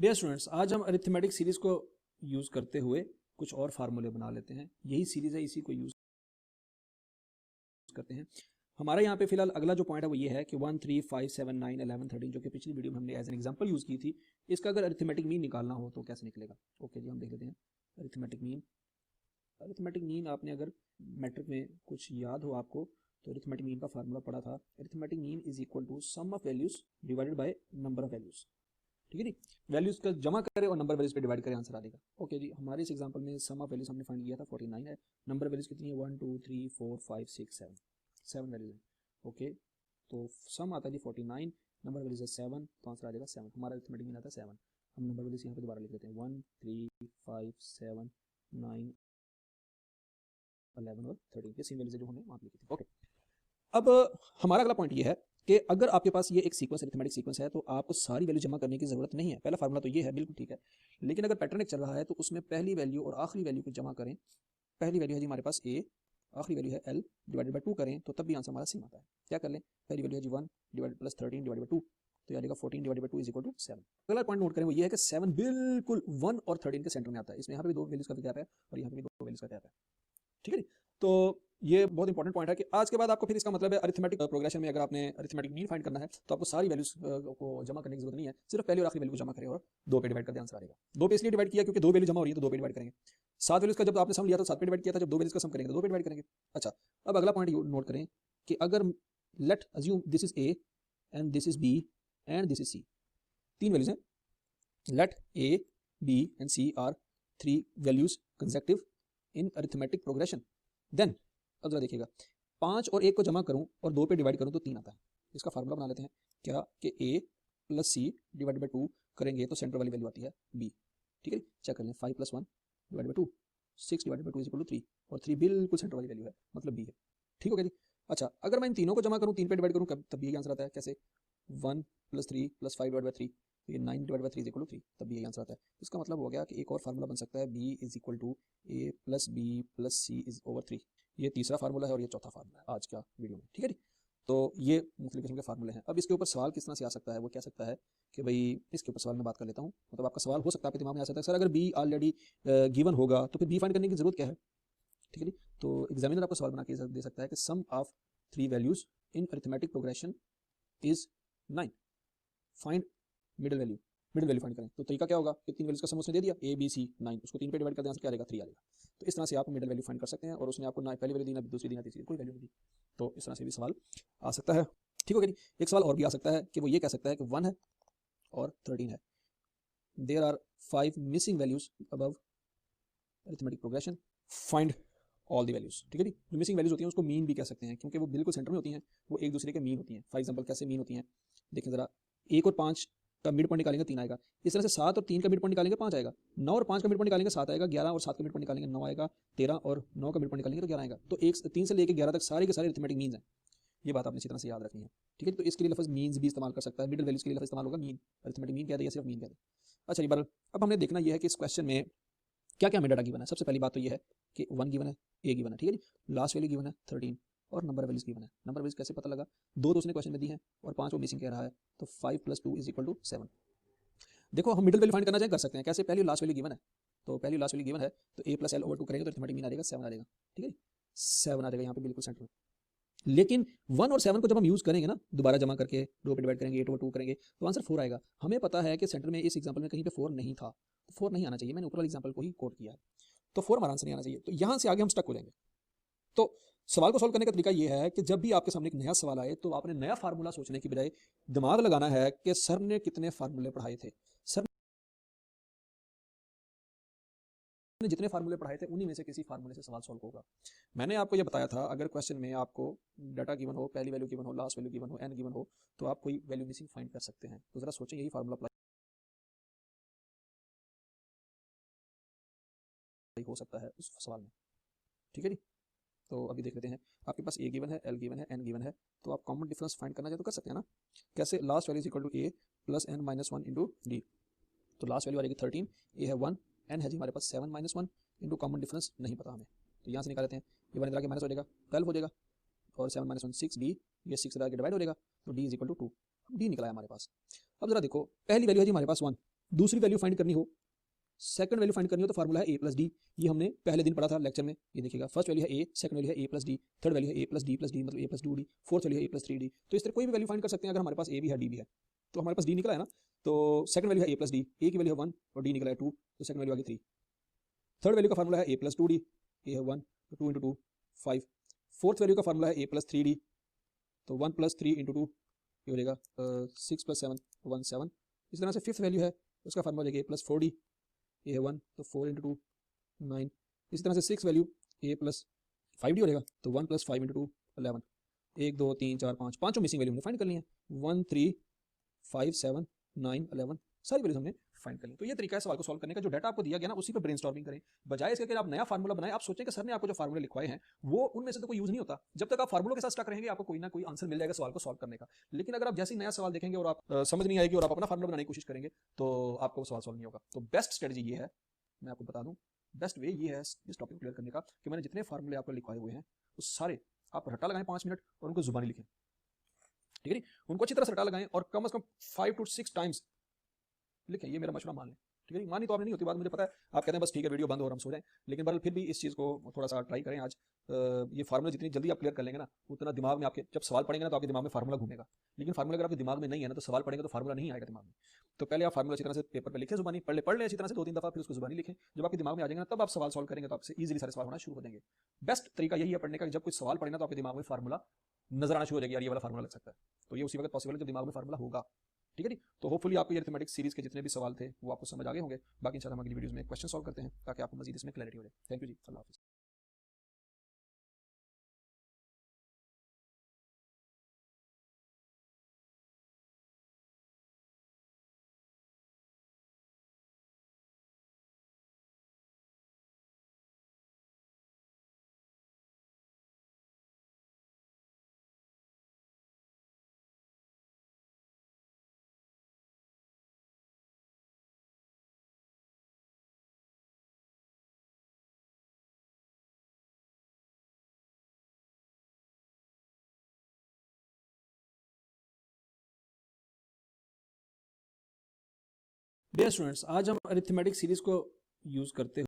Dear students, आज हम arithmetic series को यूज करते हुए कुछ और फार्मूले बना लेते हैं। यही सीरीज है, इसी को यूज करते हैं। हमारा यहाँ पे फिलहाल अगला जो पॉइंट है वो ये है कि 1 3 5 7 9 11 13 जो कि पिछली वीडियो में हमने एज एन एग्जांपल यूज की थी, इसका अगर अरिथमेटिक मीन निकालना हो तो कैसे निकलेगा। ओके जी, हम देख लेते हैं अरिथमेटिक मीन। अरिथमेटिक मीन आपने अगर मैट्रिक में कुछ याद हो आपको तो अरिथमेटिक मीन का फार्मूला पढ़ा था। Arithmetic mean is equal to sum of values divided by number of values. ठीक है जी, वैल्यूज का जमा करें और नंबर वैल्यूज पे डिवाइड करें, आंसर आ जाएगा। ओके जी, हमारे इस एग्जांपल में सम ऑफ वैल्यूज हमने फाइंड किया था 49 है। नंबर वैल्यूज कितनी है 1 2 3 4 5 6 7 7 वैल्यूज है। ओके, तो सम आता है जी 49, नंबर वैल्यूज है 7, तो आंसर आ जाएगा 7। हमारा अरिथमेटिक मीन आता है 7। हम नंबर वैल्यूज यहाँ पे दोबारा लिख लेते हैं 1 3 5 7 9 11 और 13, ये सेम वैल्यूज जो हमने वहाँ लिखी थी। ओके, अब हमारा अगला पॉइंट ये है कि अगर आपके पास ये एक सीक्वेंस अरिथमेटिक सीक्वेंस है तो आपको सारी वैल्यू जमा करने की जरूरत नहीं है। पहला फार्मूला तो ये है, बिल्कुल ठीक है। लेकिन अगर पैटर्न एक चल रहा है तो उसमें पहली वैल्यू और आखिरी वैल्यू को जमा करें। पहली वैल्यू है जी हमारे पास a, आखिरी वैल्यू है l डिवाइडेड बाय 2 करें तो तब भी आंसर हमारा सेम आता है। क्या कर लें, पहली वैल्यू है जी 1 डिवाइडेड प्लस 13 डिवाइडेड बाय 2, तो याद 14 divided by 2 is equal to 7। अगला पॉइंट नोट करें वो ये है कि 7 बिल्कुल 1 और 13 के सेंटर में आता है। इसमें यहाँ पे भी दो वैल्यूज का गैप है और यहाँ पे भी दो वैल्यूज का गैप है। ठीक है जी, तो ये बहुत इंपॉर्टेंट पॉइंट है कि आज के बाद आपको फिर इसका मतलब है अरिथमेटिक प्रोग्रेशन में अगर आपने अरिथमेटिक मीन फाइंड करना है तो आपको सारी वैल्यूज को जमा करने की जरूरत नहीं है, सिर्फ पहली और आखिरी वैल्यू को जमा करें और 2 पे डिवाइड कर दे, आंसर आएगा। 2 पे इसलिए डिवाइड किया क्योंकि 2 वैल्यू जमा हो रही है तो 2 पे डिवाइड करेंगे। 7 वैल्यूज का जब आपने सम लिया तो 7 पे डिवाइड किया था, जब 2 वैल्यूज का सम करेंगे तो 2 पे डिवाइड करेंगे। अच्छा, अब अगला पॉइंट नोट करें कि अगर let assume this is A and this is B and this is C, 3 values हैं। Let A B and C are 3 values consecutive in arithmetic progression. Then अब जरा देखिएगा, 5 और 1 को जमा करूं और 2 पे डिवाइड करूं तो 3 आता है। इसका फार्मूला बना लेते हैं क्या कि a plus C divide by 2 करेंगे तो सेंटर वाली वैल्यू आती है b। ठीक है, चेक कर लें, 5 plus 1 divide by 2, 6 divide by 2 is equal to 3, और 3 बिल्कुल सेंटर वाली वैल्यू है, मतलब b है। ठीक हो गया जी। अच्छा, अगर मैं इन तीनों को जमा करूं, 3 पे डिवाइड करूं तब भी यही आंसर आता है। कैसे, 1 प्लस 3 प्लस 5 डिवाइड बाई 3, तो ये 9 divide by 3 is equal to 3, तब भी यही आंसर आता है। इसका मतलब हो गया कि एक और फार्मूला बन सकता है, b is equal to a plus b plus c is over 3। ये तीसरा फार्मूला है और ये चौथा फार्मूला है आज का वीडियो में। ठीक है जी, तो ये मुख्तलिफ किस्म के फार्मूले हैं। अब इसके ऊपर सवाल किस तरह से आ सकता है, वो कह सकता है कि भाई इसके ऊपर सवाल में बात कर लेता हूँ। मतलब आपका सवाल हो सकता है, आपके दिमाग में आ सकता है सर अगर बी ऑलरेडी गिवन होगा तो फिर बी फाइंड करने की जरूरत क्या है। ठीक है जी, तो एग्जामिनर आपको सवाल बना के दे सकता है कि sum of 3 values in arithmetic progression is 9, find middle value. Middle value find करें तो तरीका क्या होगा कि 3 वैल्यूज का सम उसने दे दिया a b c 9, उसको 3 पे डिवाइड कर दें, आंसर क्या आएगा 3 आएगा। तो इस तरह से आप मिडिल वैल्यू फाइंड कर सकते हैं, और उसने आपको ना पहली वैल्यू दी ना दूसरी दी ना तीसरी, कोई वैल्यू नहीं दी, तो इस तरह से भी सवाल आ सकता है। ठीक हो गया जी। एक सवाल और भी आ सकता है कि वो ये कह सकता है कि 1 है और 13 है, there are 5 missing values above arithmetic progression, find all the values. ठीक है जी, जो मिसिंग वैल्यूज होती हैं उसको मीन भी कह सकते हैं क्योंकि वो बिल्कुल सेंटर में होती हैं, वो एक दूसरे के मीन होती हैं। फॉर एग्जांपल कैसे मीन होती हैं, देखें जरा, 1 और 5 का मिड पॉइंट निकालेंगे 3 आएगा। इस तरह से 7 और 3 का मिड पॉइंट निकालेंगे 5 आएगा, 9 और 5 का मिड पॉइंट निकालेंगे 7 आएगा, 11 और 7 का मिड पॉइंट निकालेंगे 9 आएगा, 13 और 9 का मिड पॉइंट निकालेंगे तो 11 आएगा। तो 3 से लेकर 11 तक सारे के सारे अरिथमेटिक मीन्स हैं। ये बात आपने इसी तरह से याद रखनी है। ठीक है, तो इसके लिए लफ्ज़ मीन्स भी इस्तेमाल कर सकता है, मिडिल वैल्यूज के लिए लफ्ज़ इस्तेमाल होगा मीन। अरिथमेटिक मीन कह दे या सिर्फ मीन कह दे। अच्छा जी, बहरहाल अब हमने देखना यह है कि इस क्वेश्चन में क्या क्या हमें डाटा गिवन है। सबसे पहली बात तो ये है कि 1 गिवन है, a गिवन है, ठीक है जी, लास्ट वैल्यू गिवन है 13 और नंबर वैल्यूज गिवन है। नंबर वैल्यूज कैसे पता लगा, 2 तो उसने क्वेश्चन में दी है और 5 वो मिसिंग कह रहा है, तो 5 प्लस 2 इज इक्वल टू 7। देखो हम मिडिल वैल्यू फाइंड करना चाहें कर सकते हैं, कैसे, पहली लास्ट वैल्यू गिवन है, तो पहली लास्ट वैल्यू गिवन है तो a प्लस l ओवर 2 करेंगे तो अरिथमेटिक मीन आ जाएगा 7 आ जाएगा। ठीक है, 7 आ जाएगा यहाँ पे बिल्कुल सेंटर में। लेकिन 1 और 7 को जब हम यूज करेंगे ना, दोबारा जमा करके 2 पे डिवाइड करेंगे, 8 ओवर 2 करेंगे तो आंसर 4 आएगा। हमें पता है कि सेंटर में इस एग्जांपल में कहीं पे 4 नहीं था, तो 4 नहीं आना चाहिए, मैंने ऊपर वाले एग्जांपल को ही कोट किया है, तो 4 हमारा आंसर नहीं आना चाहिए। तो यहाँ से आगे हम स्टक हो जाएंगे। तो सवाल को सॉल्व करने का तरीका ये है कि जब भी आपके सामने एक नया सवाल आए तो आपने नया फार्मूला सोचने की बजाय दिमाग लगाना है कि सर ने कितने फार्मूले पढ़ाए थे, सर ने जितने फार्मूले पढ़ाए थे उन्हीं में से किसी फार्मूले से सवाल सॉल्व होगा। मैंने आपको ये बताया था अगर क्वेश्चन में आपको डाटा गिवन हो, पहली वैल्यू गिवन हो, लास्ट वैल्यू गिवन हो, एन गिवन हो, तो आप कोई वैल्यू मिसिंग फाइंड कर सकते हैं। तो जरा सोचें, यही फार्मूला अप्लाई हो सकता है उस सवाल में। ठीक है जी, तो अभी देख लेते हैं। आपके पास a गिवन है, l गिवन है, n गिवन है, तो आप कॉमन डिफरेंस फाइंड करना चाहे तो कर सकते हैं ना। कैसे, last value is equal to a plus n minus 1 into D, तो लास्ट वैल्यू आ जाएगी 13, a है 1, n है जी हमारे पास 7 माइनस 1 इंटू कॉमन डिफरेंस नहीं पता हमें, तो यहाँ से निकाल लेते हैं। ये 1 इधर आके माइनस हो जाएगा, 12 हो जाएगा, और 7 माइनस 1 6 d, ये 6 इधर आके डिवाइड हो जाएगा, तो d is equal to 2, d निकला है हमारे पास। अब जरा देखो, पहली वैल्यू है जी हमारे पास 1, दूसरी वैल्यू फाइंड करनी हो, सेकंड वैल्यू फाइंड करनी हो तो फार्मूला है a प्लस डी। ये हमने पहले दिन पढ़ा था लेक्चर में, ये देखिएगा फर्स्ट वैल्यू है a, सेकंड वैल्यू है a plus D, third value है a प्लस डी मतलब a plus 2d, fourth value है a प्लस 3d। तो इस तरह कोई भी वैल्यू फाइंड कर सकते हैं अगर हमारे पास a भी है d भी है। तो हमारे पास d निकला है ना, तो सेकंड वैल्यू है a प्लस डी, a की वैल्यू है 1 और d निकला है 2, तो सेकंड वैल्यू आ गई 3। थर्ड वैल्यू का फार्मूला है a प्लस 2d, a है 1 तो 2 इंटू 2 5। फोर्थ वैल्यू का फार्मूला है a प्लस 3d, तो 1 प्लस 3 इंटू 2 ये हो जाएगा 6 प्लस 7 1 7। इस तरह से फिफ्थ वैल्यू है उसका फार्मूला हो जाएगा a प्लस 4d, ये है 1 तो 4 इंटू 2 9। इसी तरह से six value a plus 5d हो जाएगा, तो 1 प्लस 5 इंटू 2 11। 1 2 3 4 5 पाँचों मिसिंग वैल्यू हमने फाइंड कर ली है, 1 3 5 7 9 11 सारी वैल्यूज हमने फाइंड कर ली। तो ये तरीका है सवाल को सॉल्व करने का, जो डाटा आपको दिया गया ना उसी पर ब्रेनस्टॉर्मिंग करें, बजाय इसके कि आप नया फार्मूला बनाएं। आप सोचें कि सर ने आपको जो फार्मूले लिखवाए हैं वो उनमें से तो कोई यूज नहीं होता। जब तक आप फार्मूलों के साथ स्टक रहेंगे आपको कोई ना कोई आंसर मिल जाएगा सवाल को सॉल्व करने का। लेकिन अगर आप जैसे ही नया सवाल देखेंगे और आप समझ नहीं आएगी और आप अपना फार्मूला बनाने की कोशिश करेंगे तो आपको वो सवाल सॉल्व नहीं होगा। तो बेस्ट स्ट्रेटजी ये है, मैं आपको बता दूं, बेस्ट वे ये है इस टॉपिक को क्लियर करने का कि मैंने जितने फार्मूले आपको लिखवाए हुए हैं वो सारे आप रट्टा लगाएं 5 मिनट और उनको जुबानी लिखें, ठीक है नी? उनको अच्छी तरह से रट्टा लगाएं और कम से कम 5 to 6 टाइम्स लिखें। ये मेरा मशवरा मान लें, ठीक है? मानी तो आपने नहीं होती बात, मुझे पता है। आप कहते हैं बस ठीक है वीडियो बंद हो और हम सो जाएं, लेकिन बहरहाल फिर भी इस चीज़ को थोड़ा सा ट्राई करें आज। ये फार्मूला जितनी जल्दी आप क्लियर कर लेंगे ना उतना दिमाग में आपके, जब सवाल पढ़ेंगे ना तो आपके दिमाग में फार्मूला घूमेगा। लेकिन फार्मूला अगर आपके दिमाग में नहीं है ना तो सवाल पढ़ेंगे तो फार्मूला नहीं आएगा दिमाग में। तो पहले आप फार्मूला अच्छी तरह से पेपर पर लिखें, जुबानी पढ़ लें अच्छी तरह से 2-3 दफा, फिर उसको जुबानी लिखें। जब आपके दिमाग में आ जाएगा ना तब आप सवाल सॉल्व करेंगे तो आपसे ईजिली सारे सवाल होना शुरू हो जाएंगे। बेस्ट तरीका यही है पढ़ने का कि जब कुछ सवाल पढ़े ना तो आपके दिमाग में फार्मूला नजर आना शुरू हो जाएगा, यार ये वाला फार्मूला लग सकता है। तो ये उसी वक्त पॉसिबल है जब दिमाग में फार्मूला होगा, ठीक है जी? तो होपफुली आपको ये अरिथमेटिक्स सीरीज के जितने भी सवाल थे वो आपको समझ आ गए होंगे। बाकी इंशाल्लाह हम अगली वीडियोस में क्वेश्चन सॉल्व करते हैं ताकि आपको मजीद इसमें क्लैरिटी हो जाए। थैंक यू जी, अल्लाह हाफिज़। डियर स्टूडेंट्स, आज हम अरिथमेटिक सीरीज को यूज़ करते